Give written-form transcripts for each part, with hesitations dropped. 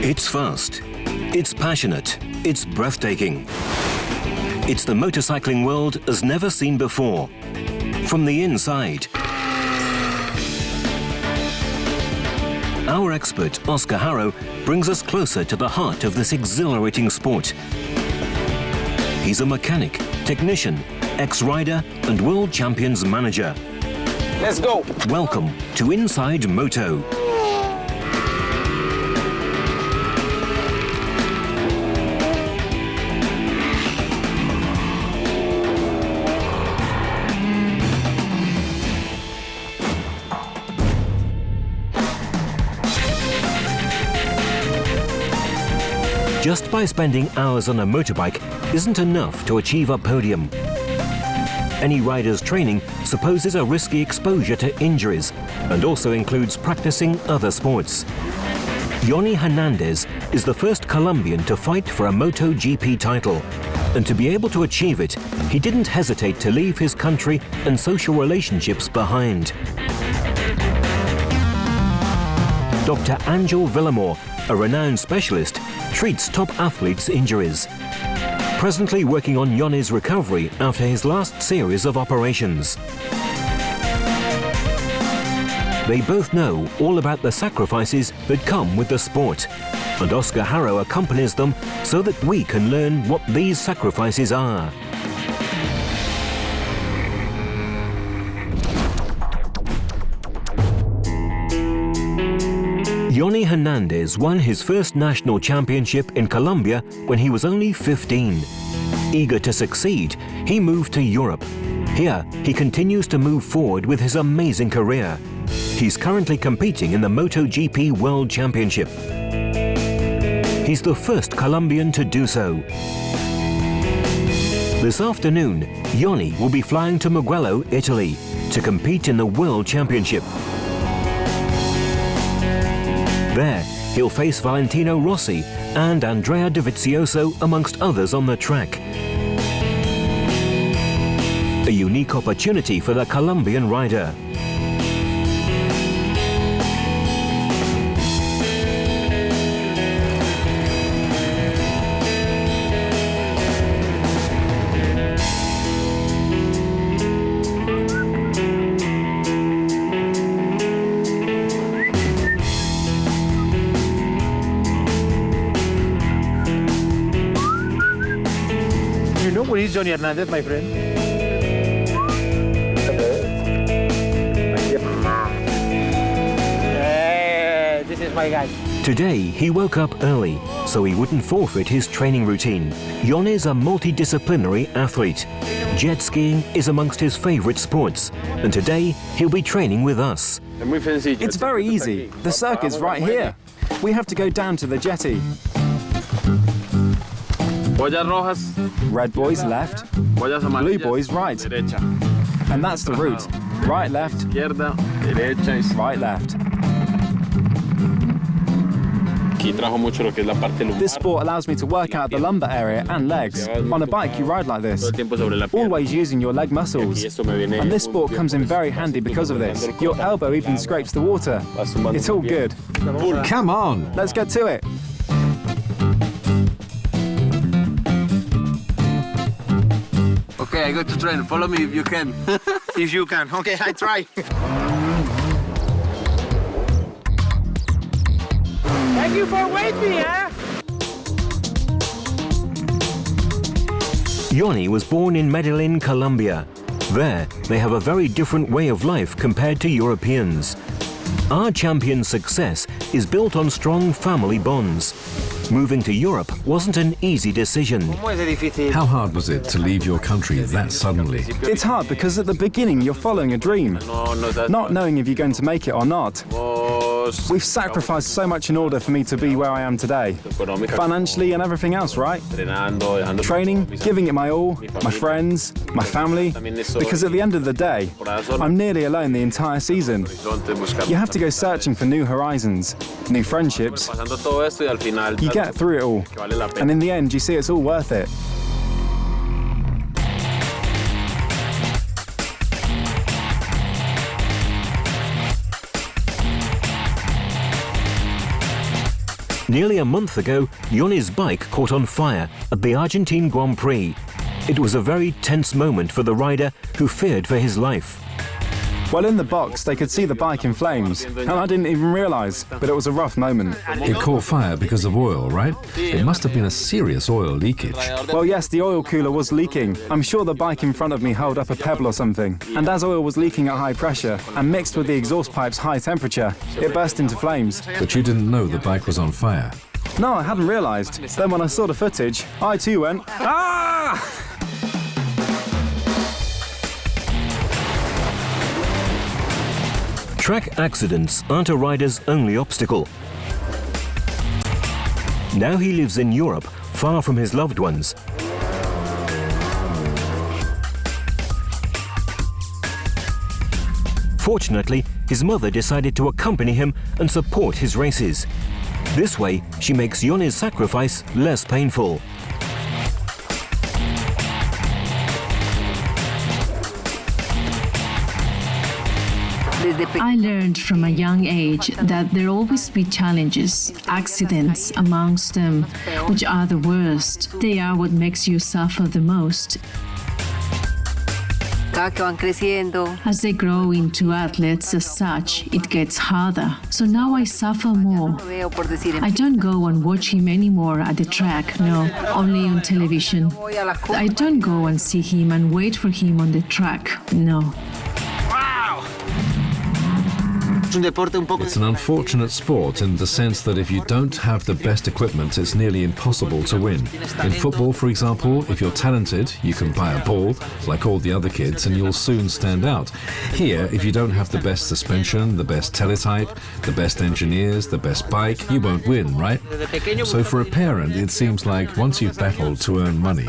It's fast, it's passionate, it's breathtaking. It's the motorcycling world as never seen before. From the inside, our expert, Oscar Harrow, brings us closer to the heart of this exhilarating sport. He's a mechanic, technician, ex-rider and world champions manager. Let's go! Welcome to Inside Moto. Just by spending hours on a motorbike isn't enough to achieve a podium. Any rider's training supposes a risky exposure to injuries and also includes practicing other sports. Yonny Hernandez is the first Colombian to fight for a MotoGP title, and to be able to achieve it, he didn't hesitate to leave his country and social relationships behind. Dr. Angel Villamor, a renowned specialist, treats top athletes' injuries. Presently working on Yonny's recovery after his last series of operations. They both know all about the sacrifices that come with the sport, and Oscar Harrow accompanies them so that we can learn what these sacrifices are. Yonny Hernandez won his first national championship in Colombia when he was only 15. Eager to succeed, he moved to Europe. Here, he continues to move forward with his amazing career. He's currently competing in the MotoGP World Championship. He's the first Colombian to do so. This afternoon, Yonny will be flying to Mugello, Italy, to compete in the World Championship. There, he'll face Valentino Rossi and Andrea Dovizioso amongst others on the track. A unique opportunity for the Colombian rider. You know what is Yonny Hernandez, my friend? This is my guy. Today, he woke up early, so he wouldn't forfeit his training routine. Yonny's a multidisciplinary athlete. Jet skiing is amongst his favorite sports, and today he'll be training with us. It's very easy. The circuit's right here. We have to go down to the jetty. Red boys left, blue boys right. And that's the route. Right, left, right, left. This sport allows me to work out the lumbar area and legs. On a bike, you ride like this, always using your leg muscles. And this sport comes in very handy because of this. Your elbow even scrapes the water. It's all good. Come on! Let's get to it. Okay, I go to train. Follow me if you can. If you can. Okay, I try. Thank you for waiting me, eh? Yonny was born in Medellin, Colombia. There, they have a very different way of life compared to Europeans. Our champion's success is built on strong family bonds. Moving to Europe wasn't an easy decision. How hard was it to leave your country that suddenly? It's hard because at the beginning you're following a dream, not knowing if you're going to make it or not. We've sacrificed so much in order for me to be where I am today. Financially and everything else, right? Training, giving it my all, my friends, my family. Because at the end of the day, I'm nearly alone the entire season. You have to go searching for new horizons, new friendships. You get through it all, and in the end, you see it's all worth it. Nearly a month ago, Yonny's bike caught on fire at the Argentine Grand Prix. It was a very tense moment for the rider who feared for his life. Well, in the box, they could see the bike in flames, and I didn't even realise, but it was a rough moment. It caught fire because of oil, right? It must have been a serious oil leakage. Well, yes, the oil cooler was leaking. I'm sure the bike in front of me held up a pebble or something. And as oil was leaking at high pressure and mixed with the exhaust pipe's high temperature, it burst into flames. But you didn't know the bike was on fire. No, I hadn't realised. Then when I saw the footage, I too went, "Ah!" Track accidents aren't a rider's only obstacle. Now he lives in Europe, far from his loved ones. Fortunately, his mother decided to accompany him and support his races. This way, she makes Yonny's sacrifice less painful. I learned from a young age that there always be challenges, accidents amongst them, which are the worst. They are what makes you suffer the most. As they grow into athletes as such, it gets harder. So now I suffer more. I don't go and watch him anymore at the track, no, only on television. I don't go and see him and wait for him on the track, no. It's an unfortunate sport in the sense that if you don't have the best equipment, it's nearly impossible to win. In football, for example, if you're talented, you can buy a ball, like all the other kids, and you'll soon stand out. Here, if you don't have the best suspension, the best teletype, the best engineers, the best bike, you won't win, right? So for a parent, it seems like once you've battled to earn money,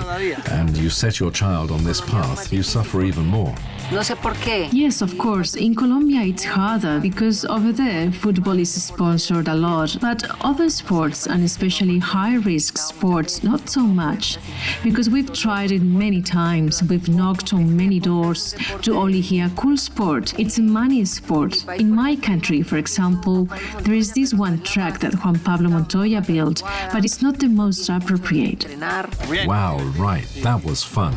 and you set your child on this path, you suffer even more. Yes, of course. In Colombia, it's harder because over there, football is sponsored a lot. But other sports, and especially high-risk sports, not so much. Because we've tried it many times. We've knocked on many doors to only hear cool sport. It's a money sport. In my country, for example, there is this one track that Juan Pablo Montoya built, but it's not the most appropriate. Wow, right. That was fun.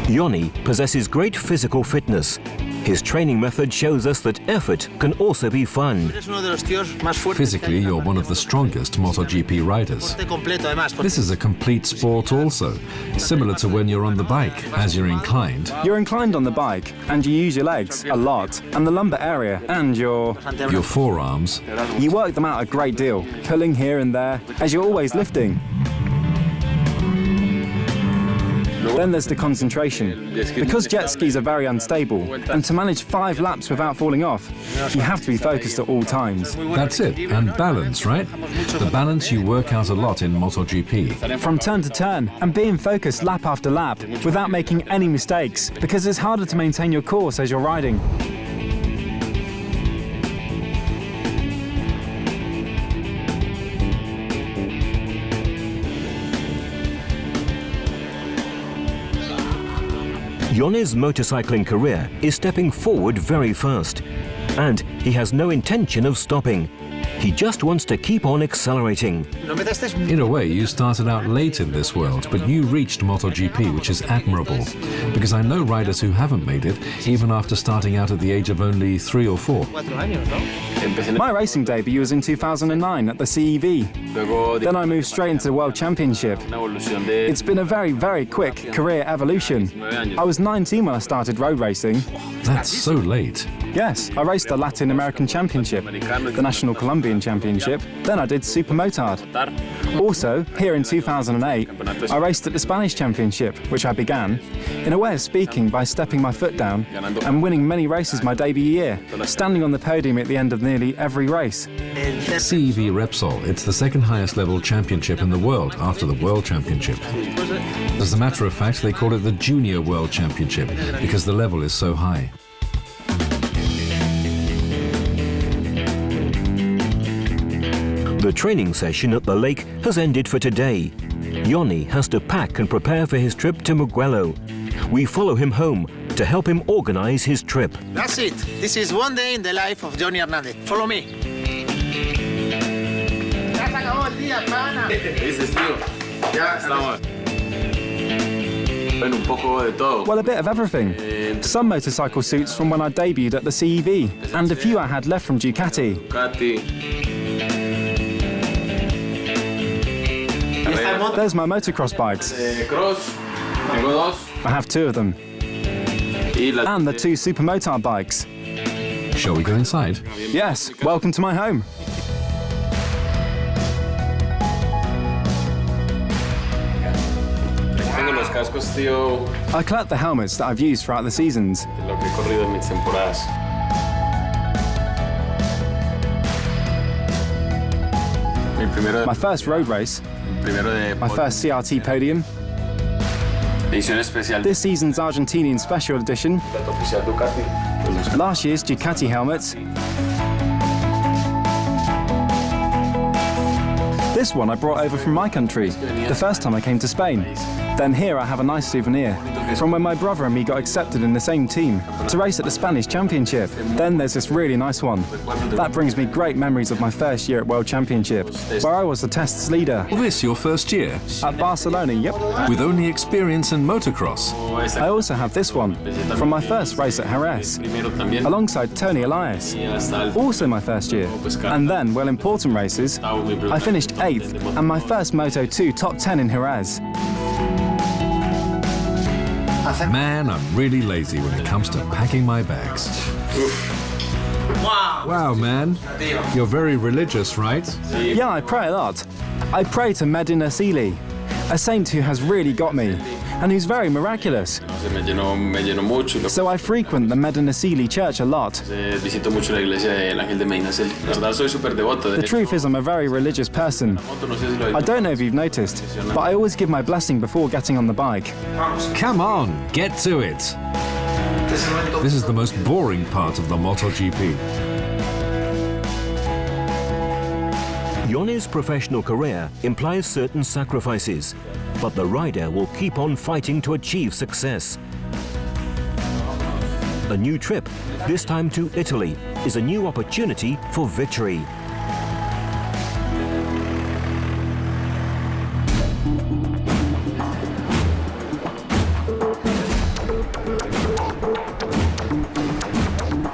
Yonny possesses great physical fitness. His training method shows us that effort can also be fun. Physically, you're one of the strongest MotoGP riders. This is a complete sport also, similar to when you're on the bike, as you're inclined. You're inclined on the bike, and you use your legs a lot, and the lumbar area, and your forearms. You work them out a great deal, pulling here and there, as you're always lifting. Then there's the concentration. Because jet skis are very unstable, and to manage 5 laps without falling off, you have to be focused at all times. That's it, and balance, right? The balance you work out a lot in MotoGP. From turn to turn, and being focused lap after lap, without making any mistakes, because it's harder to maintain your course as you're riding. Yonny's motorcycling career is stepping forward very fast, and he has no intention of stopping. He just wants to keep on accelerating. In a way, you started out late in this world, but you reached MotoGP, which is admirable. Because I know riders who haven't made it, even after starting out at the age of only 3 or 4. My racing debut was in 2009 at the CEV. Then I moved straight into the World Championship. It's been a very, very quick career evolution. I was 19 when I started road racing. That's so late. Yes, I raced the Latin American Championship, the National Colombian Championship, then I did Super Motard. Also, here in 2008, I raced at the Spanish Championship, which I began, in a way of speaking, by stepping my foot down and winning many races my debut year, standing on the podium at the end of nearly every race. CEV Repsol, it's the second highest level championship in the world after the World Championship. As a matter of fact, they call it the Junior World Championship because the level is so high. The training session at the lake has ended for today. Yonny has to pack and prepare for his trip to Mugello. We follow him home to help him organize his trip. That's it. This is one day in the life of Yonny Hernandez. Follow me. ¿Dices, tío? Ya estamos. Bueno, un poco de todo. Well, a bit of everything. Some motorcycle suits from when I debuted at the CEV, and a few I had left from Ducati. There's my motocross bikes. Cross, tengo dos. I have 2 of them. And the 2 supermotard bikes. Shall we go inside? Yes, welcome to my home. Tengo los cascos, tío, I collect the helmets that I've used throughout the seasons. de lo que he corrido en mis temporadas. Mi primero My first road race, de my first CRT podium, edición especial de this season's Argentinian Special Edition, oficial Ducati. last year's Ducati helmets, this one I brought over from my country, the first time I came to Spain. Then here I have a nice souvenir from when my brother and me got accepted in the same team to race at the Spanish Championship. Then there's this really nice one. That brings me great memories of my first year at World Championship, where I was the tests leader. Was this your first year? At Barcelona, yep. With only experience in motocross? I also have this one from my first race at Jerez, alongside Tony Elias. Also my first year. And then, well, important races, I finished 8th and my first Moto2 top 10 in Jerez. Man, I'm really lazy when it comes to packing my bags. Wow, man. You're very religious, right? Yeah, I pray a lot. I pray to Medina Celi, a saint who has really got me, and who's very miraculous. Me llenó mucho. So I frequent the Medina Celi church a lot. Visito mucho la iglesia del Ángel de Medina Celi. La verdad, soy súper devoto. The truth is I'm a very religious person. I don't know if you've noticed, but I always give my blessing before getting on the bike. Come on, get to it. This is the most boring part of the MotoGP. Yonny's professional career implies certain sacrifices, but the rider will keep on fighting to achieve success. A new trip, this time to Italy, is a new opportunity for victory.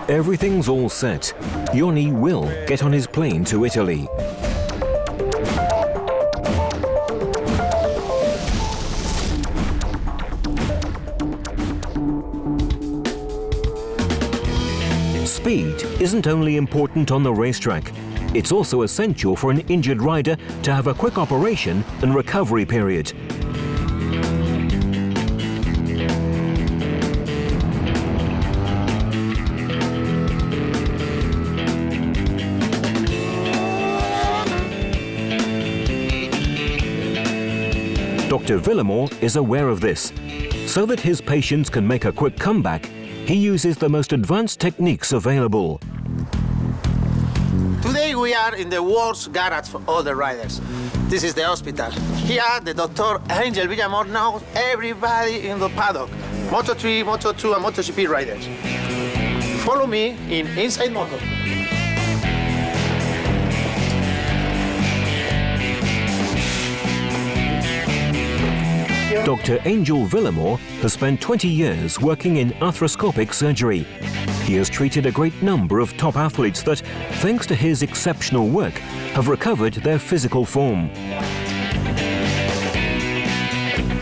Everything's all set. Yonny will get on his plane to Italy. Speed isn't only important on the racetrack, it's also essential for an injured rider to have a quick operation and recovery period. Dr. Villamor is aware of this. So that his patients can make a quick comeback, he uses the most advanced techniques available. Today we are in the world's garage for all the riders. This is the hospital. Here, the Dr. Angel Villamor knows everybody in the paddock. Moto3, Moto2, and MotoGP riders. Follow me in Inside Moto. Dr. Angel Villamor has spent 20 years working in arthroscopic surgery. He has treated a great number of top athletes that, thanks to his exceptional work, have recovered their physical form.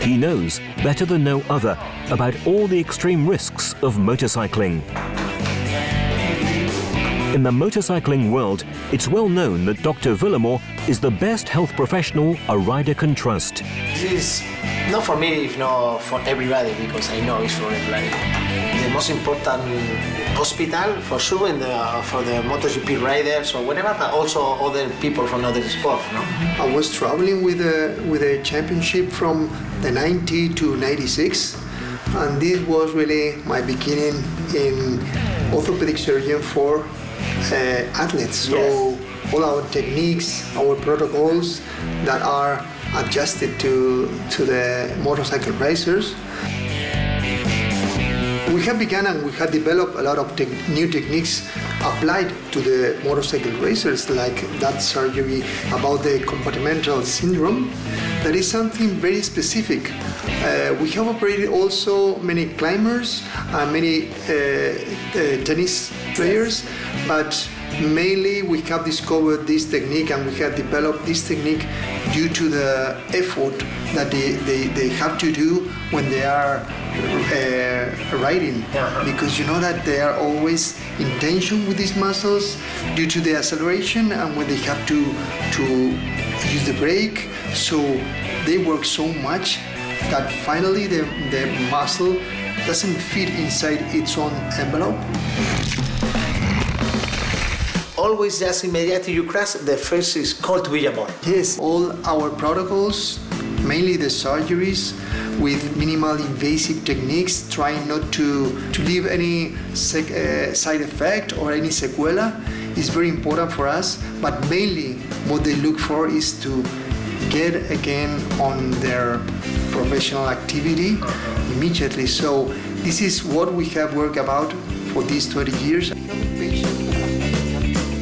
He knows, better than no other, about all the extreme risks of motorcycling. In the motorcycling world, it's well known that Dr. Villamor is the best health professional a rider can trust. This is not for me, if not for everybody, because I know it's for everybody. The most important hospital, for sure, for the MotoGP riders or whatever, but also other people from other sports. No? I was traveling with a championship from the 90 to 96, and this was really my beginning in orthopedic surgeon for athletes. So all our techniques, our protocols that are adjusted to the motorcycle racers. We have begun and we have developed a lot of new techniques applied to the motorcycle racers, like that surgery about the compartmental syndrome. That is something very specific. We have operated also many climbers and many tennis players, but mainly we have discovered this technique and we have developed this technique due to the effort that they have to do when they are riding, because you know that they are always in tension with these muscles due to the acceleration and when they have to use the brake, so they work so much that finally the muscle doesn't fit inside its own envelope. Always just immediately you crash, the first is called to be more. Yes, all our protocols, mainly the surgeries, with minimal invasive techniques, trying not to leave any side effect or any sequela, is very important for us. But mainly what they look for is to get again on their professional activity immediately. So this is what we have worked about for these 20 years.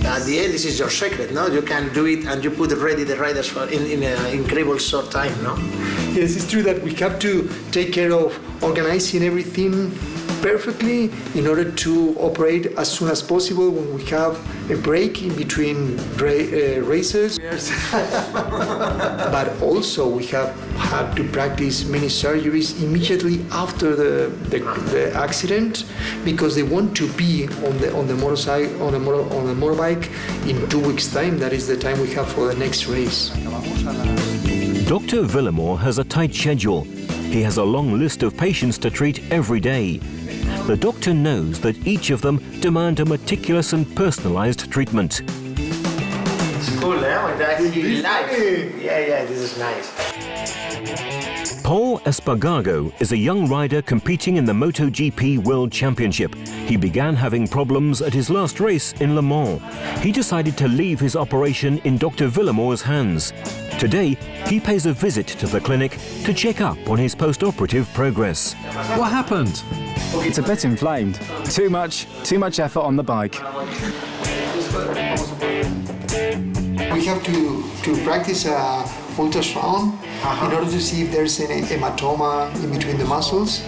At the end, this is your secret, no? You can do it and you put ready the riders for in an incredible short time, no? Yes, it's true that we have to take care of organizing everything perfectly in order to operate as soon as possible when we have a break in between races. But also we have had to practice many surgeries immediately after the accident, because they want to be on the motorcycle on the motorbike in 2 weeks' time. That is the time we have for the next race. Dr. Villamor has a tight schedule. He has a long list of patients to treat every day. The doctor knows that each of them demand a meticulous and personalized treatment. It's cool, eh? Actually live. Yeah, this is nice. Paul Espargago is a young rider competing in the MotoGP World Championship. He began having problems at his last race in Le Mans. He decided to leave his operation in Dr. Villamor's hands. Today, he pays a visit to the clinic to check up on his post-operative progress. What happened? It's a bit inflamed. Too much effort on the bike. We have to practice ultrasound in order to see if there's any hematoma in between the muscles.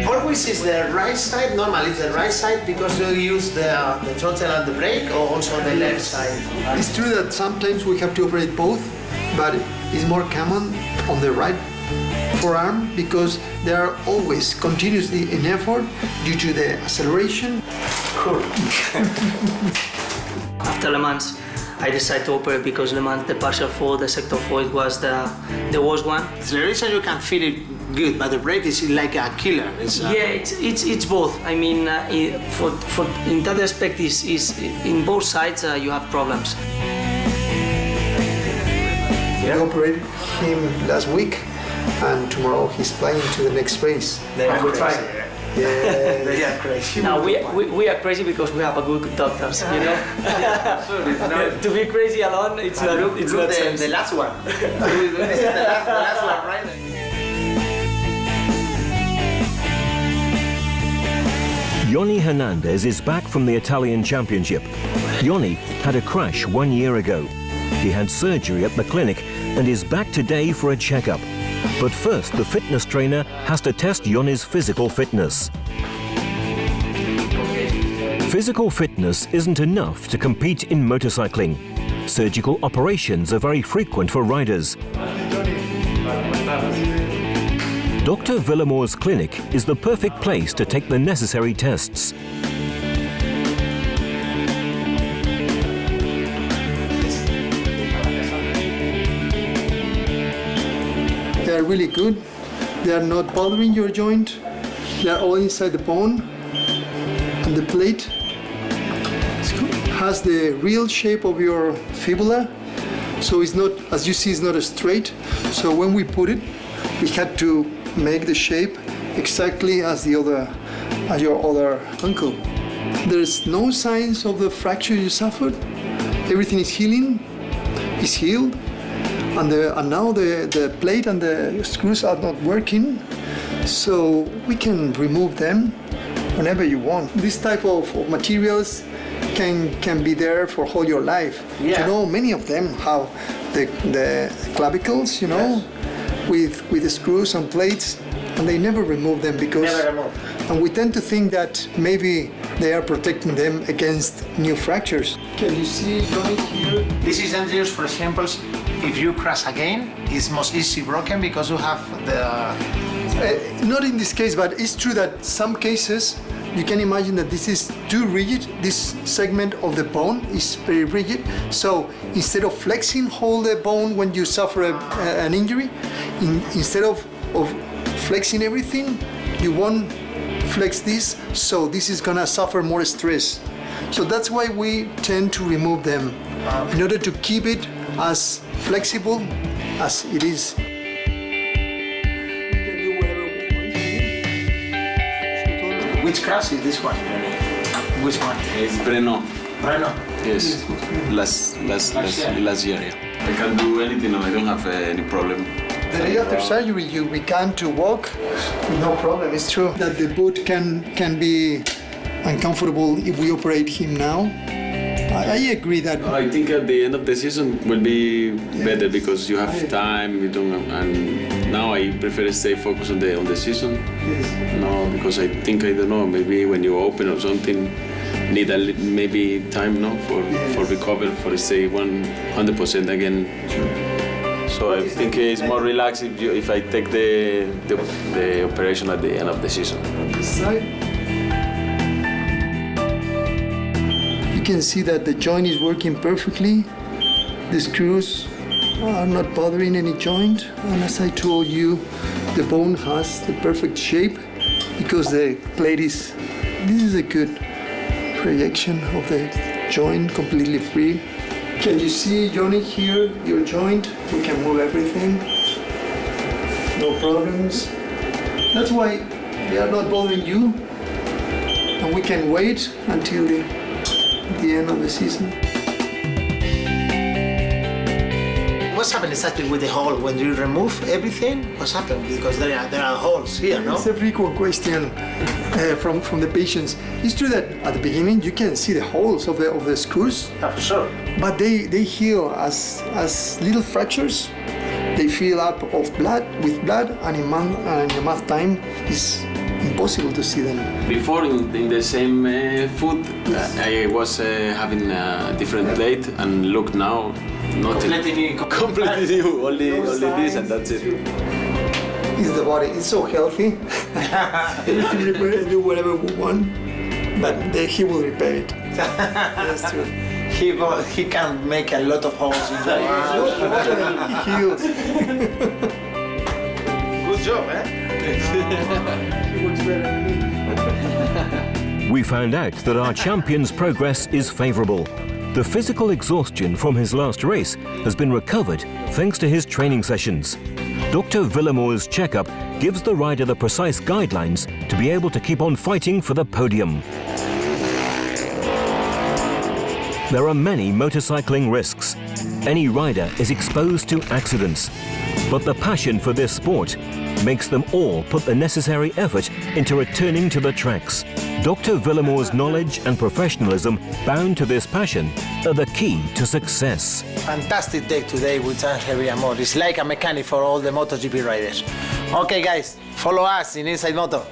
Always is the right side, normally it's the right side because you use the throttle and the brake, or also the left side? It's true that sometimes we have to operate both, but it's more common on the right forearm because they are always continuously in effort due to the acceleration. Cool. After Le Mans, I decided to operate because Le Mans, the partial fault, the sector fault was the worst one. The reason you can feel it good, but the brake is like a killer. It's both. I mean, in that aspect, is in both sides you have problems. We operated him last week, and tomorrow he's flying to the next race. They are crazy. Yeah, they are crazy. Now we are crazy because we have a good doctors, you know. To be crazy alone, it's not sense. The last one. This is the last one, right? Yonny Hernandez is back from the Italian Championship. Yonny had a crash 1 year ago. He had surgery at the clinic and is back today for a checkup. But first, the fitness trainer has to test Yonny's physical fitness. Physical fitness isn't enough to compete in motorcycling. Surgical operations are very frequent for riders. Dr. Villamor's clinic is the perfect place to take the necessary tests. They are really good. They are not bothering your joint. They are all inside the bone. And the plate has the real shape of your fibula. So it's not, as you see, it's not straight. So when we put it, we had to make the shape exactly as your other ankle. There's no signs of the fracture you suffered. Everything is healing. It's healed. And now the plate and the screws are not working, so we can remove them whenever you want. This type of materials can be there for all your life. Yeah. You know, many of them have the clavicles, you know, with the screws and plates, and they never remove them because. Never remove. And we tend to think that maybe they are protecting them against new fractures. Can you see Yonny here? This is dangerous, for example, if you crash again, it's most easy broken because you have the... Not in this case, but it's true that some cases you can imagine that this is too rigid. This segment of the bone is very rigid. So instead of flexing all the bone when you suffer an injury, instead of flexing everything, you won't flex this, so this is gonna suffer more stress. So that's why we tend to remove them in order to keep it as flexible as it is. Which class is this one? Which one? It's Breno. Breno. Yes, last year. Yeah. I can do anything. I don't have any problem. The day after surgery, you began to walk, no problem. It's true that the boot can be uncomfortable if we operate him now. I agree that. I think at the end of the season will be better because you have time. You don't, and now I prefer stay focused on the season. Yes. No, because I think I don't know. Maybe when you open or something, need maybe time, no, for recover, for stay 100% again. So I think it's more relaxed if I take the operation at the end of the season. This side. You can see that the joint is working perfectly. The screws are not bothering any joint. And as I told you, the bone has the perfect shape because the plate is, this is a good projection of the joint, completely free. Can you see, Yonny, here, your joint? We can move everything. No problems. That's why they are not bothering you. And we can wait until the end of the season. What's happened exactly with the hole when you remove everything? What's happened? Because there are holes here, no? It's a frequent question from the patients. It's true that at the beginning you can see the holes of the screws. Yeah, for sure. But they heal as little fractures. They fill up with blood, and in a month time it's impossible to see them. Before in the same food, I was having a different plate, and look now, nothing. Completely new. Only this, and that's it. It's the body. It's so healthy. We can do whatever we want, but he will repair it. That's true. He can make a lot of holes in your arms. He heals. Good job, eh? He works better than me. We found out that our champion's progress is favourable. The physical exhaustion from his last race has been recovered thanks to his training sessions. Dr. Villamore's checkup gives the rider the precise guidelines to be able to keep on fighting for the podium. There are many motorcycling risks. Any rider is exposed to accidents. But the passion for this sport makes them all put the necessary effort into returning to the tracks. Dr. Villamore's knowledge and professionalism bound to this passion are the key to success. Fantastic day today with Angel Villamor. It's like a mechanic for all the MotoGP riders. Okay guys, follow us in Inside Moto.